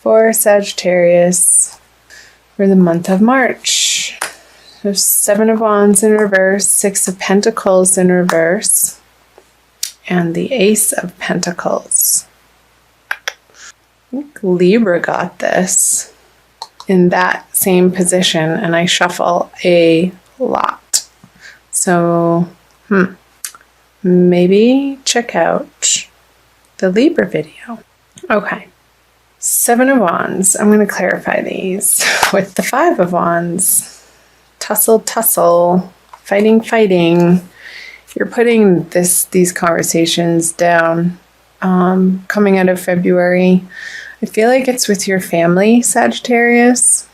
for Sagittarius for the month of March. There's 7 of Wands in reverse, 6 of Pentacles in reverse, and the Ace of Pentacles. I think Libra got this in that same position, and I shuffle a lot. So, maybe check out the Libra video. Okay. 7 of Wands. I'm going to clarify these with the 5 of Wands. Tussle, fighting. You're putting these conversations down. Coming out of February, I feel like it's with your family, Sagittarius.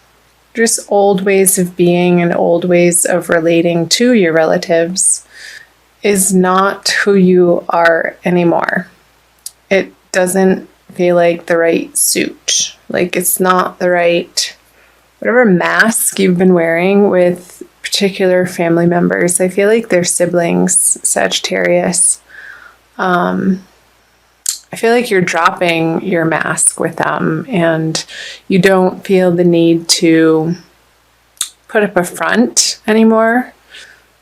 Just old ways of being and old ways of relating to your relatives is not who you are anymore. It doesn't feel like the right suit. Like it's not the right, whatever mask you've been wearing with particular family members. I feel like they're siblings, Sagittarius. I feel like you're dropping your mask with them and you don't feel the need to put up a front anymore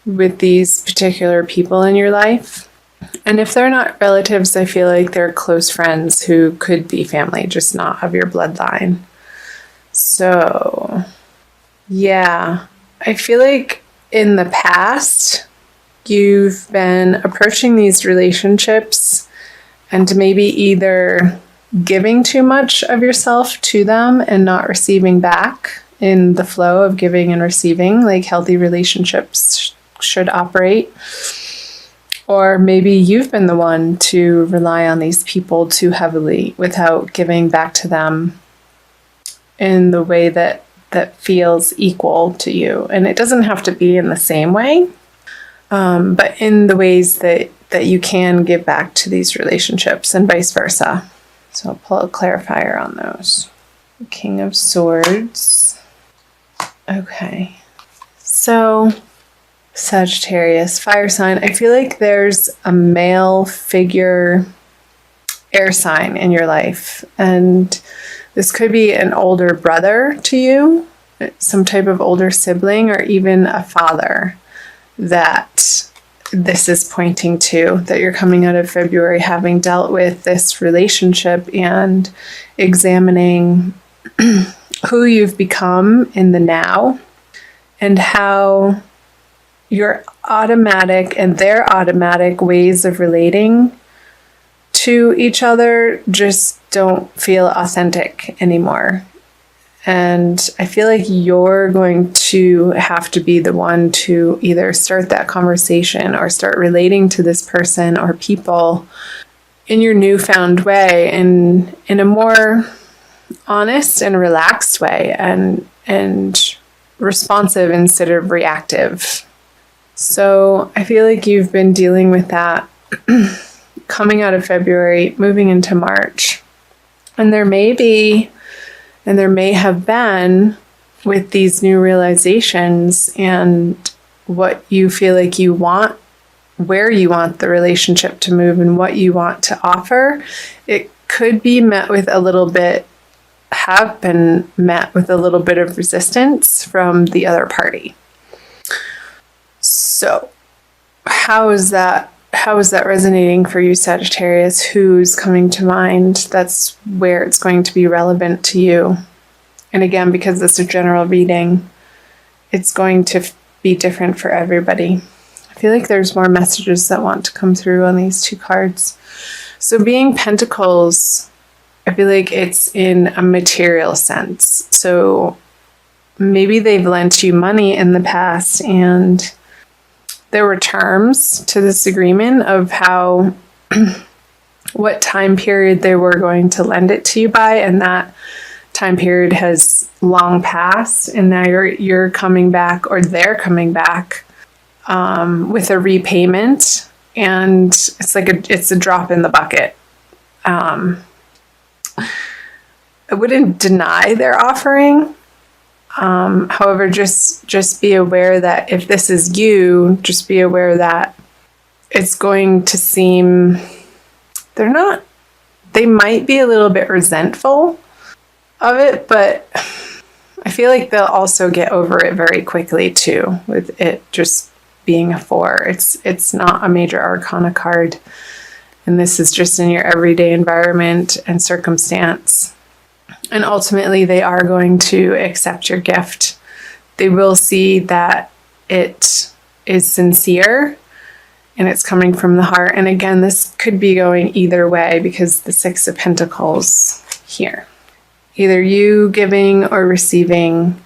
with these particular people in your life. And if they're not relatives, I feel like they're close friends who could be family, just not of your bloodline. So, yeah, I feel like in the past, you've been approaching these relationships and maybe either giving too much of yourself to them and not receiving back in the flow of giving and receiving, like healthy relationships should operate. Or maybe you've been the one to rely on these people too heavily without giving back to them in the way that feels equal to you. And it doesn't have to be in the same way, but in the ways that you can give back to these relationships and vice versa. So I'll pull a clarifier on those. King of Swords. Okay. So Sagittarius, fire sign. I feel like there's a male figure, air sign in your life. And this could be an older brother to you, some type of older sibling, or even a father that this is pointing to, that you're coming out of February having dealt with this relationship and examining who you've become in the now and how your automatic and their automatic ways of relating to each other just don't feel authentic anymore. And I feel like you're going to have to be the one to either start that conversation or start relating to this person or people in your newfound way and in a more honest and relaxed way and responsive instead of reactive. So I feel like you've been dealing with that coming out of February, moving into March. And there may have been, with these new realizations and what you feel like you want, where you want the relationship to move and what you want to offer, it could be met with a little bit, have been met with a little bit of resistance from the other party. So how is that resonating for you, Sagittarius? Who's coming to mind? That's where it's going to be relevant to you. And again, because it's a general reading, it's going to be different for everybody. I feel like there's more messages that want to come through on these 2 cards. So being Pentacles, I feel like it's in a material sense. So maybe they've lent you money in the past and there were terms to this agreement of how, what time period they were going to lend it to you by, and that time period has long passed, and now you're coming back, or they're coming back with a repayment, and it's a drop in the bucket. I wouldn't deny their offering. However, just be aware that if this is you, just be aware that it's going to seem, they might be a little bit resentful of it, but I feel like they'll also get over it very quickly too, with it just being a 4. It's not a major arcana card, and this is just in your everyday environment and circumstance. And ultimately, they are going to accept your gift. They will see that it is sincere and it's coming from the heart. And again, this could be going either way because the 6 of Pentacles here. Either you giving or receiving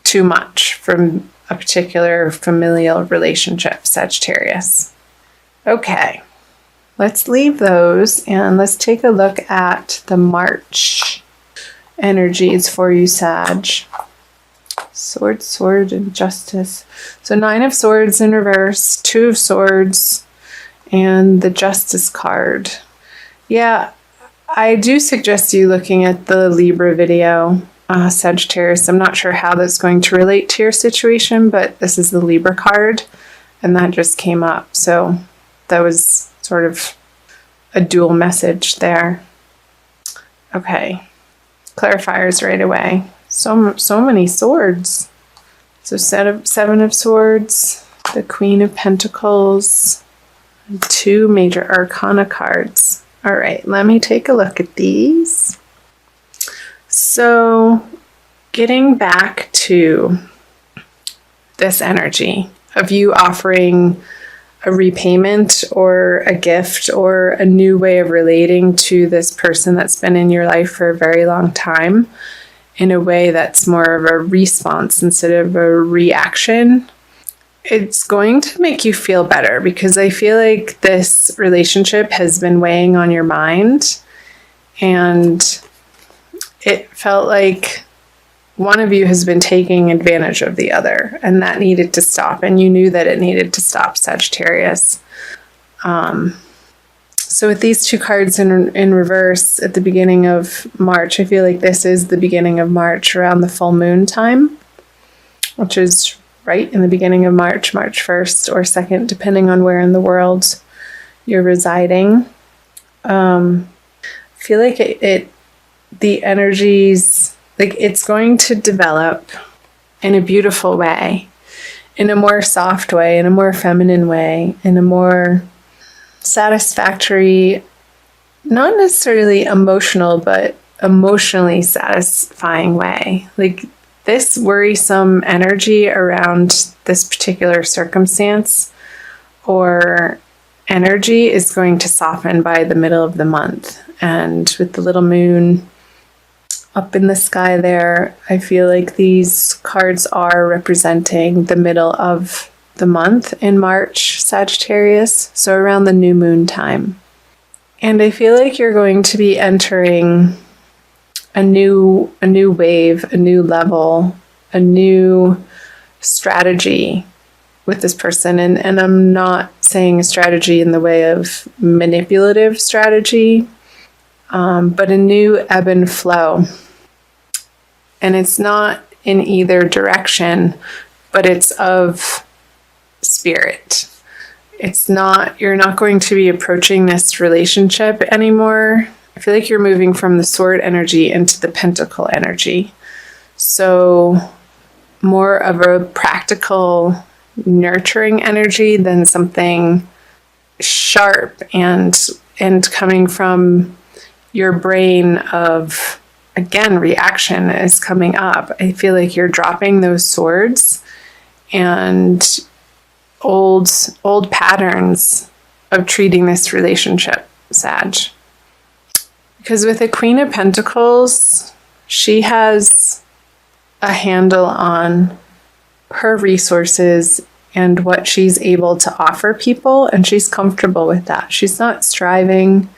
too much from a particular familial relationship, Sagittarius. Okay, let's leave those and let's take a look at the March energies for you, Sag. Sword, sword, and justice. So 9 of Swords in reverse, 2 of Swords, and the Justice card. Yeah, I do suggest you looking at the Libra video, Sagittarius. I'm not sure how that's going to relate to your situation, but this is the Libra card, and that just came up. So that was sort of a dual message there. Okay, clarifiers right away. So many swords. So 7 of Swords, the Queen of Pentacles, and 2 major arcana cards. All right, let me take a look at these. So getting back to this energy of you offering a repayment or a gift or a new way of relating to this person that's been in your life for a very long time, in a way that's more of a response instead of a reaction, it's going to make you feel better, because I feel like this relationship has been weighing on your mind, and it felt like one of you has been taking advantage of the other, and that needed to stop, and you knew that it needed to stop, Sagittarius. So with these 2 cards in reverse at the beginning of March, I feel like this is the beginning of March around the full moon time, which is right in the beginning of March, March 1st or 2nd, depending on where in the world you're residing. I feel like the energies, like it's going to develop in a beautiful way, in a more soft way, in a more feminine way, in a more satisfactory, not necessarily emotional, but emotionally satisfying way. Like this worrisome energy around this particular circumstance or energy is going to soften by the middle of the month. And with the little moon up in the sky there, I feel like these cards are representing the middle of the month in March, Sagittarius, so around the new moon time. And I feel like you're going to be entering a new wave, a new level, a new strategy with this person. And I'm not saying a strategy in the way of manipulative strategy, but a new ebb and flow. And it's not in either direction, but it's of spirit. It's not, you're not going to be approaching this relationship anymore. I feel like you're moving from the sword energy into the pentacle energy. So more of a practical, nurturing energy than something sharp and coming from your brain of, again, reaction is coming up. I feel like you're dropping those swords and old patterns of treating this relationship, Sag. Because with the Queen of Pentacles, she has a handle on her resources and what she's able to offer people, and she's comfortable with that. She's not striving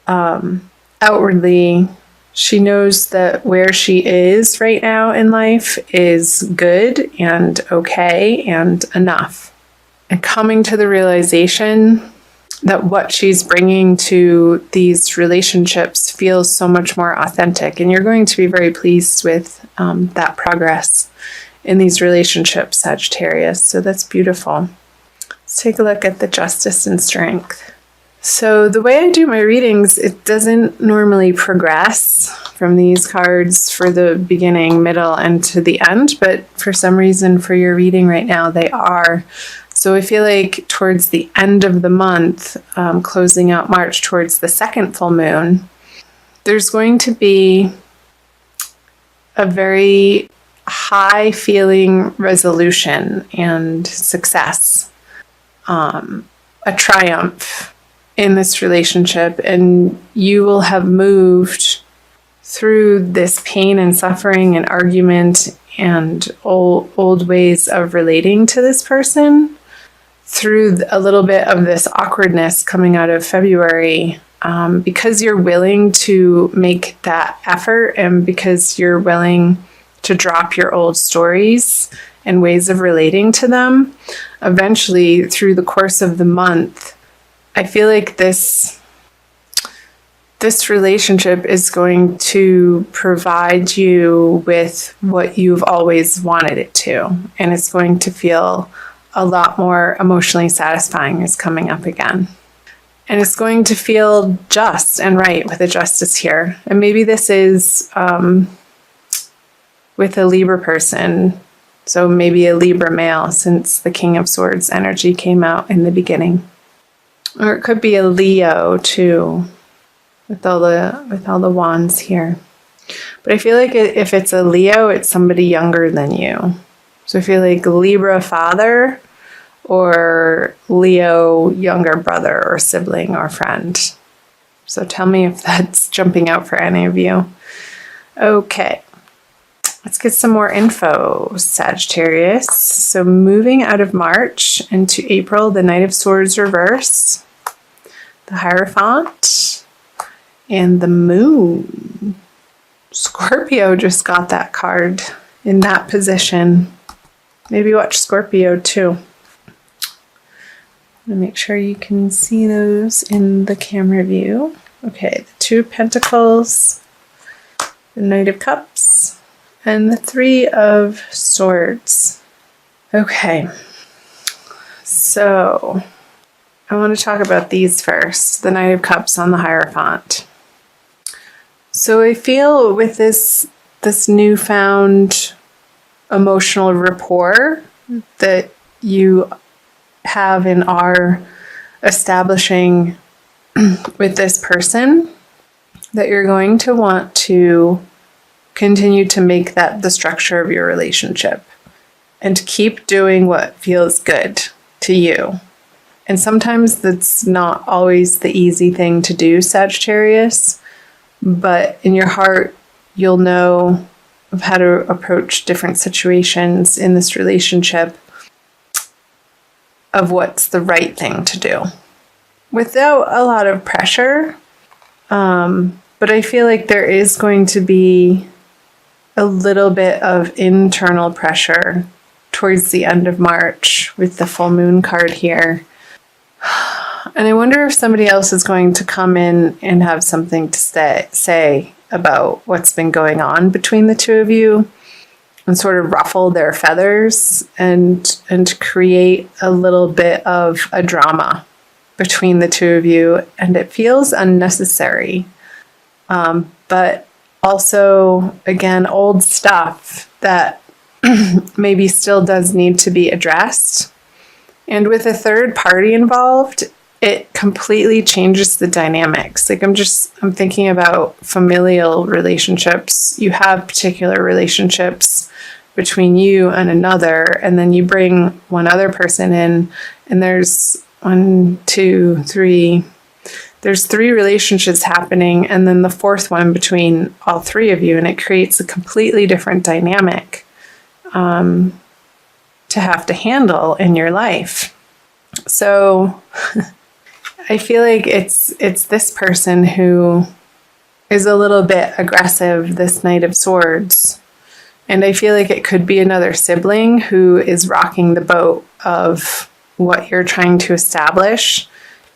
outwardly. She knows that where she is right now in life is good and okay and enough. And coming to the realization that what she's bringing to these relationships feels so much more authentic. And you're going to be very pleased with that progress in these relationships, Sagittarius. So that's beautiful. Let's take a look at the Justice and Strength. So the way I do my readings, it doesn't normally progress from these cards for the beginning, middle, and to the end, but for some reason for your reading right now, they are. So I feel like towards the end of the month, closing out March towards the second full moon, there's going to be a very high feeling resolution and success, a triumph in this relationship, and you will have moved through this pain and suffering and argument and old ways of relating to this person through a little bit of this awkwardness coming out of February, because you're willing to make that effort and because you're willing to drop your old stories and ways of relating to them. Eventually, through the course of the month, I feel like this relationship is going to provide you with what you've always wanted it to, and it's going to feel a lot more emotionally satisfying is coming up again. And it's going to feel just and right with a justice here. And maybe this is with a Libra person, so maybe a Libra male, since the King of Swords energy came out in the beginning. Or it could be a Leo too, with all the wands here. But I feel like if it's a Leo, it's somebody younger than you. So I feel like Libra father or Leo younger brother or sibling or friend. So tell me if that's jumping out for any of you. Okay. Let's get some more info, Sagittarius. So moving out of March into April, the Knight of Swords reverse, the Hierophant, and the Moon. Scorpio just got that card in that position. Maybe watch Scorpio too. Make sure you can see those in the camera view. Okay, the Two of Pentacles, the Knight of Cups, and the Three of Swords. Okay, so I want to talk about these first. The Knight of Cups on the Hierophant. So I feel with this newfound emotional rapport that you have and are establishing with this person, that you're going to want to continue to make that the structure of your relationship and keep doing what feels good to you. And sometimes that's not always the easy thing to do, Sagittarius, but in your heart, you'll know of how to approach different situations in this relationship, of what's the right thing to do without a lot of pressure. But I feel like there is going to be a little bit of internal pressure towards the end of March with the full moon card here. And I wonder if somebody else is going to come in and have something to say about what's been going on between the two of you and sort of ruffle their feathers and create a little bit of a drama between the two of you. And it feels unnecessary. But also, again, old stuff that maybe still does need to be addressed. And with a third party involved, it completely changes the dynamics. Like I'm thinking about familial relationships. You have particular relationships between you and another, and then you bring one other person in, and there's there's three relationships happening, and then the fourth one between all three of you, and it creates a completely different dynamic to have to handle in your life. So I feel like it's this person who is a little bit aggressive, this Knight of Swords. And I feel like it could be another sibling who is rocking the boat of what you're trying to establish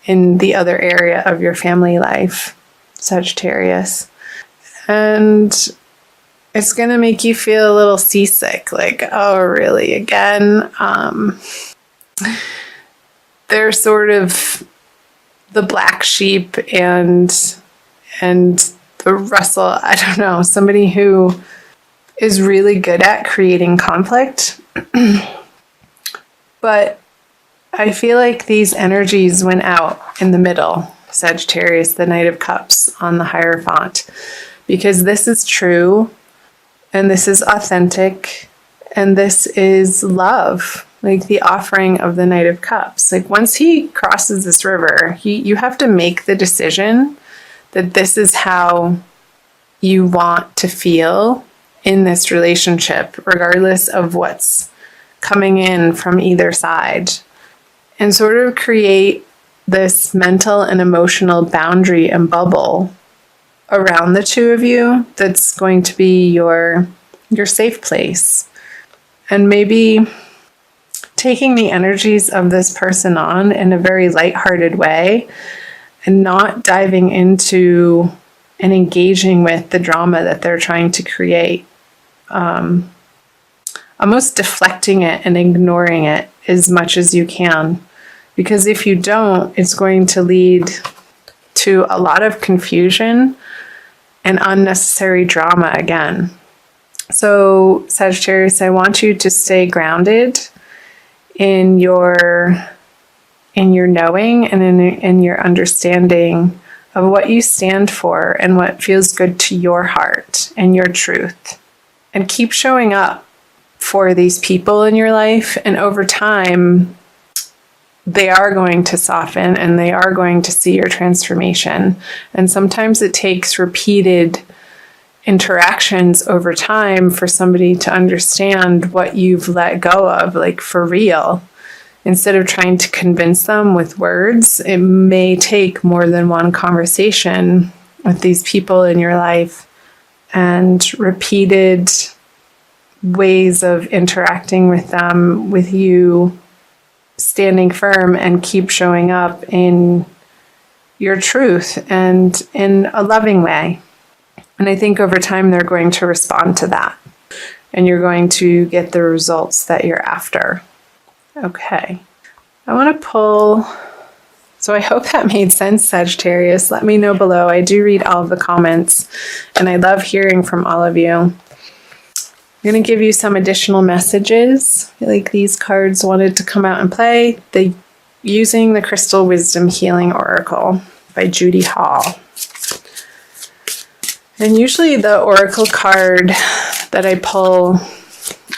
in the other area of your family life, Sagittarius. And it's going to make you feel a little seasick, like, oh, really, again? They're sort of the black sheep and the Russell, I don't know, somebody who is really good at creating conflict. But I feel like these energies went out in the middle, Sagittarius, the Knight of Cups on the Hierophant, because this is true and this is authentic and this is love, like the offering of the Knight of Cups. Like once he crosses this river, you have to make the decision that this is how you want to feel in this relationship, regardless of what's coming in from either side, and sort of create this mental and emotional boundary and bubble around the two of you that's going to be your safe place. And maybe taking the energies of this person on in a very lighthearted way and not diving into and engaging with the drama that they're trying to create. Almost deflecting it and ignoring it as much as you can. Because if you don't, it's going to lead to a lot of confusion and unnecessary drama again. So, Sagittarius, I want you to stay grounded in your knowing and in your understanding of what you stand for and what feels good to your heart and your truth. And keep showing up for these people in your life, and over time they are going to soften and they are going to see your transformation. And sometimes it takes repeated interactions over time for somebody to understand what you've let go of, like for real. Instead of trying to convince them with words, it may take more than one conversation with these people in your life and repeated ways of interacting with them, with you standing firm and keep showing up in your truth and in a loving way. And I think over time they're going to respond to that and you're going to get the results that you're after. Okay. I want to pull, so I hope that made sense, Sagittarius. Let me know below. I do read all of the comments and I love hearing from all of you. I'm going to give you some additional messages. I feel like these cards wanted to come out and play. Using the Crystal Wisdom Healing Oracle by Judy Hall. And usually the oracle card that I pull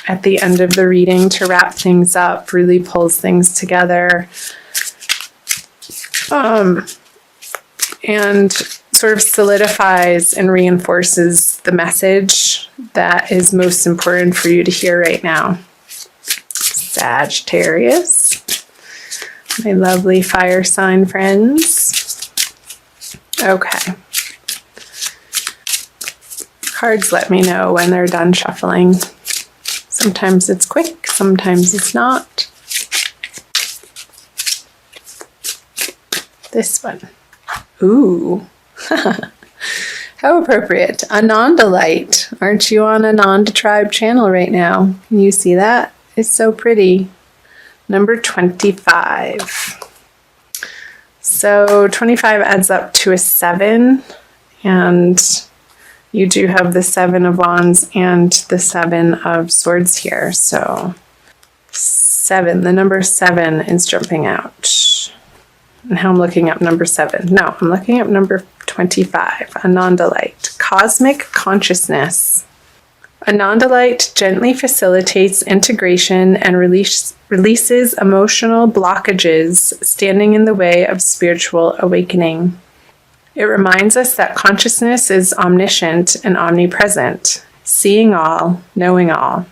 at the end of the reading to wrap things up really pulls things together. And sort of solidifies and reinforces the message that is most important for you to hear right now. Sagittarius, my lovely fire sign friends. Okay. Cards let me know when they're done shuffling. Sometimes it's quick, sometimes it's not. This one. Ooh. How appropriate. Ananda light. Aren't you on Ananda Tribe channel right now? Can you see that? It's so pretty. Number 25. So 25 adds up to a 7. And you do have the 7 of Wands and the 7 of Swords here. So 7. The number 7 is jumping out. And how I'm looking up number 7. No, I'm looking up number 25. Ananda light. Cosmic consciousness. Ananda light gently facilitates integration and releases emotional blockages standing in the way of spiritual awakening. It reminds us that consciousness is omniscient and omnipresent, seeing all, knowing all.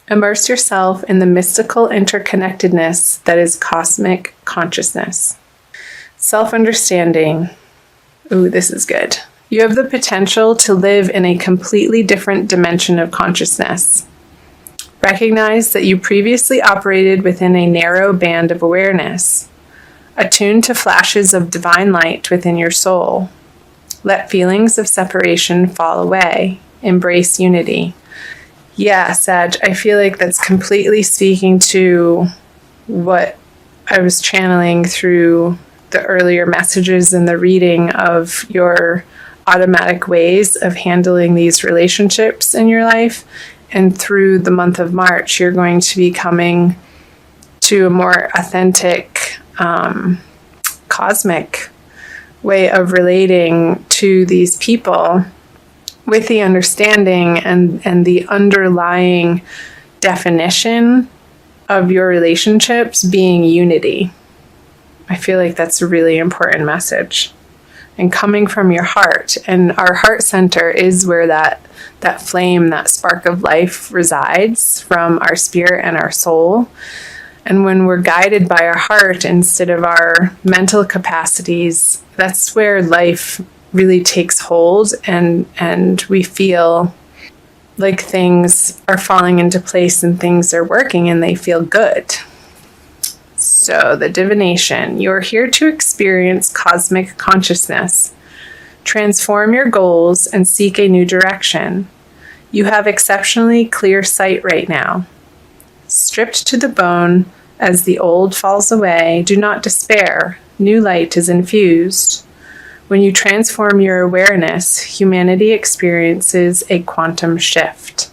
Immerse yourself in the mystical interconnectedness that is cosmic consciousness. Self-understanding. Ooh, this is good. You have the potential to live in a completely different dimension of consciousness. Recognize that you previously operated within a narrow band of awareness. Attune to flashes of divine light within your soul. Let feelings of separation fall away. Embrace unity. Yeah, Sag, I feel like that's completely speaking to what I was channeling through the earlier messages in the reading of your automatic ways of handling these relationships in your life. And through the month of March, you're going to be coming to a more authentic, cosmic way of relating to these people with the understanding and the underlying definition of your relationships being unity. I feel like that's a really important message. And coming from your heart, and our heart center is where that flame, that spark of life resides from our spirit and our soul. And when we're guided by our heart instead of our mental capacities, that's where life really takes hold, and we feel like things are falling into place and things are working and they feel good. So, the divination. You're here to experience cosmic consciousness, transform your goals, and seek a new direction. You have exceptionally clear sight right now. Stripped to the bone, as the old falls away, do not despair. New light is infused. When you transform your awareness, humanity experiences a quantum shift.